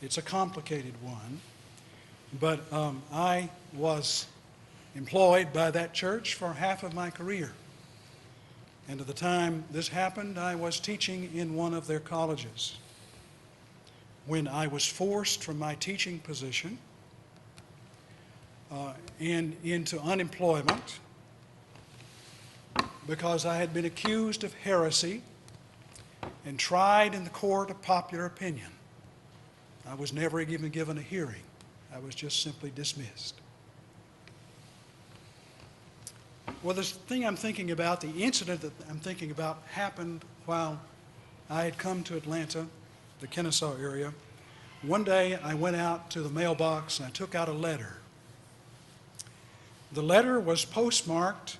It's a complicated one, but I was employed by that church for half of my career. And at the time this happened, I was teaching in one of their colleges. When I was forced from my teaching position and into unemployment because I had been accused of heresy and tried in the court of popular opinion, I was never even given a hearing. I was just simply dismissed. Well, the thing I'm thinking about, the incident that I'm thinking about, happened while I had come to Atlanta, the Kennesaw area. One day I went out to the mailbox and I took out a letter. The letter was postmarked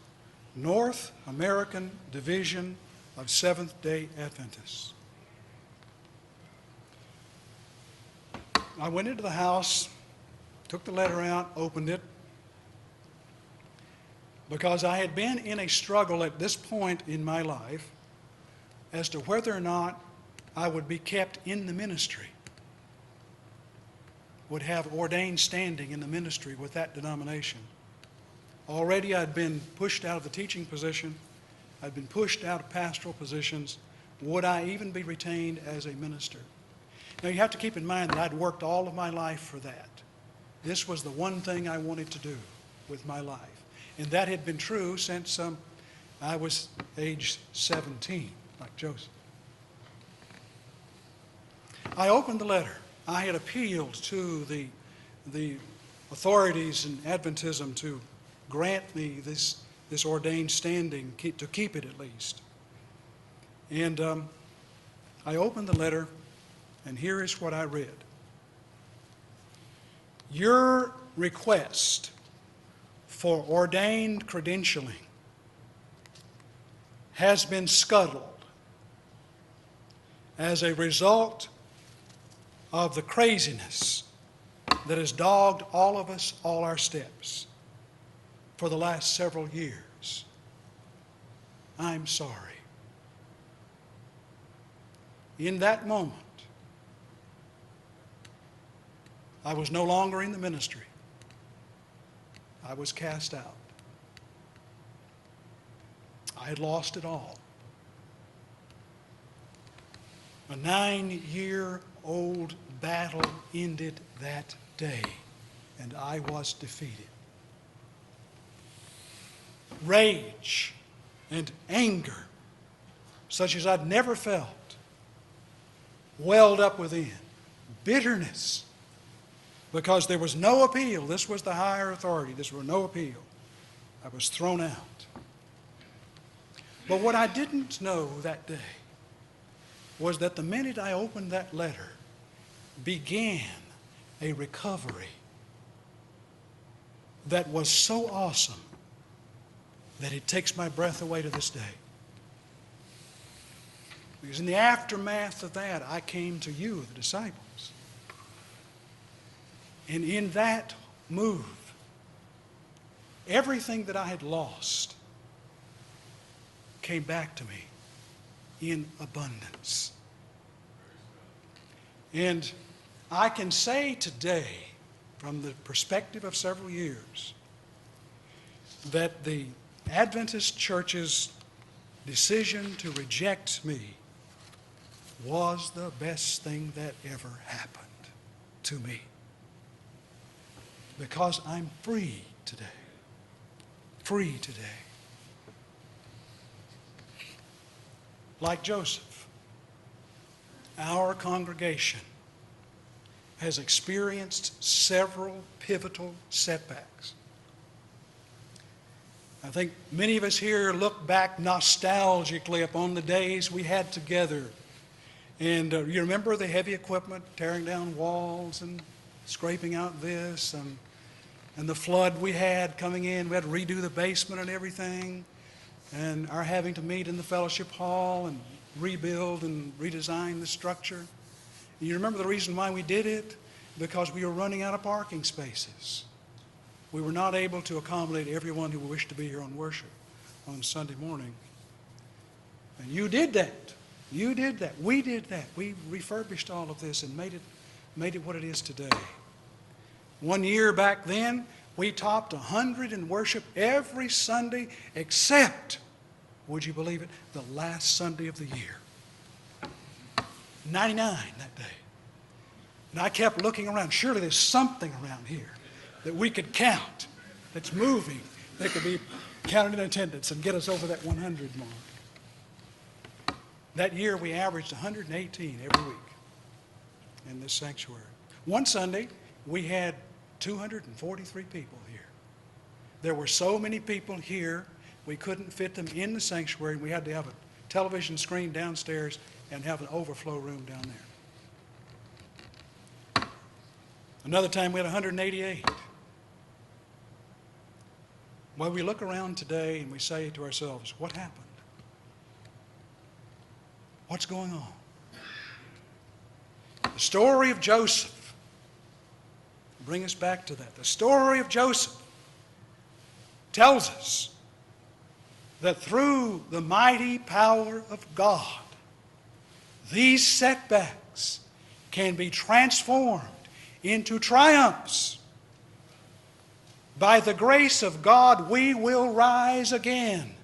North American Division of Seventh-day Adventists. I went into the house, took the letter out, opened it, because I had been in a struggle at this point in my life as to whether or not I would be kept in the ministry, would have ordained standing in the ministry with that denomination. Already I'd been pushed out of the teaching position. I'd been pushed out of pastoral positions. Would I even be retained as a minister? Now you have to keep in mind that I'd worked all of my life for that. This was the one thing I wanted to do with my life. And that had been true since I was age 17, like Joseph. I opened the letter. I had appealed to the authorities in Adventism to grant me this ordained standing, to keep it at least. And I opened the letter, and here is what I read. Your request for ordained credentialing has been scuttled as a result of the craziness that has dogged all of us, all our steps, for the last several years. I'm sorry. In that moment, I was no longer in the ministry. I was cast out. I had lost it all. A 9-year-old battle ended that day, and I was defeated. Rage and anger, such as I'd never felt, welled up within. Bitterness, because there was no appeal. This was the higher authority. There was no appeal. I was thrown out. But what I didn't know that day was that the minute I opened that letter began a recovery that was so awesome that it takes my breath away to this day. Because in the aftermath of that, I came to you, the disciples. And in that move, everything that I had lost came back to me in abundance. And I can say today, from the perspective of several years, that the Adventist Church's decision to reject me was the best thing that ever happened to me. Because I'm free today. Free today. Like Joseph, our congregation has experienced several pivotal setbacks. I think many of us here look back nostalgically upon the days we had together. And you remember the heavy equipment tearing down walls and scraping out this, and the flood we had coming in. We had to redo the basement and everything, and our having to meet in the fellowship hall and rebuild and redesign the structure. And you remember the reason why we did it? Because we were running out of parking spaces. We were not able to accommodate everyone who wished to be here on worship on Sunday morning. And you did that. You did that. We did that. We refurbished all of this and made it made it what it is today. One year back then, we topped 100 in worship every Sunday except, would you believe it, the last Sunday of the year. 99 that day. And I kept looking around. Surely there's something around here that we could count that's moving, that could be counted in attendance and get us over that 100 mark. That year we averaged 118 every week in this sanctuary. One Sunday we had 243 people here. There were so many people here we couldn't fit them in the sanctuary. We had to have a television screen downstairs and have an overflow room down there. Another time we had 188. Well, we look around today and we say to ourselves, what happened? What's going on? The story of Joseph. Bring us back to that. The story of Joseph tells us that through the mighty power of God, these setbacks can be transformed into triumphs. By the grace of God, we will rise again.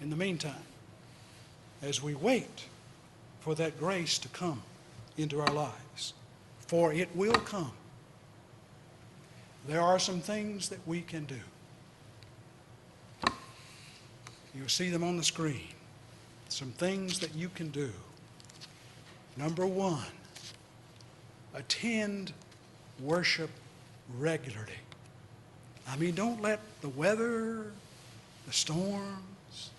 In the meantime, as we wait for that grace to come into our lives, for it will come, there are some things that we can do. You'll see them on the screen. Some things that you can do. Number one, attend worship regularly. I mean, don't let the weather, the storms,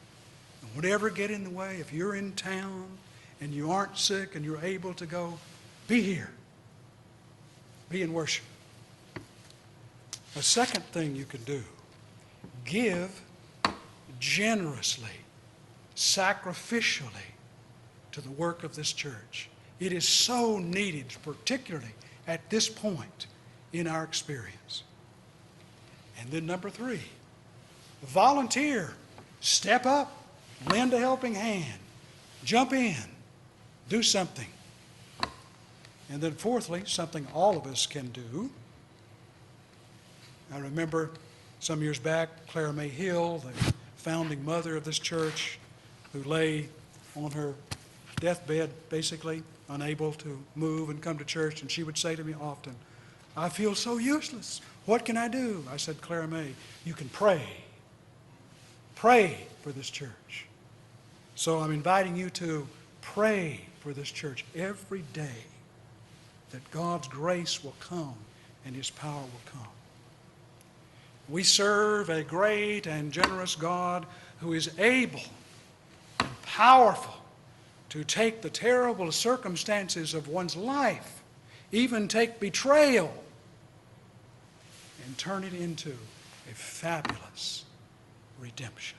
and whatever get in the way. If you're in town and you aren't sick and you're able to go, be here. Be in worship. A second thing you can do, give generously, sacrificially to the work of this church. It is so needed, particularly at this point in our experience. And then number three, volunteer. Step up, lend a helping hand, jump in, do something. And then fourthly, something all of us can do. I remember some years back, Clara May Hill, the founding mother of this church, who lay on her deathbed, basically, unable to move and come to church, and she would say to me often, I feel so useless. What can I do? I said, Clara May, you can pray. Pray for this church. So I'm inviting you to pray for this church every day, that God's grace will come and His power will come. We serve a great and generous God who is able and powerful to take the terrible circumstances of one's life, even take betrayal, and turn it into a fabulous redemption.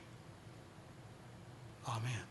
Amen.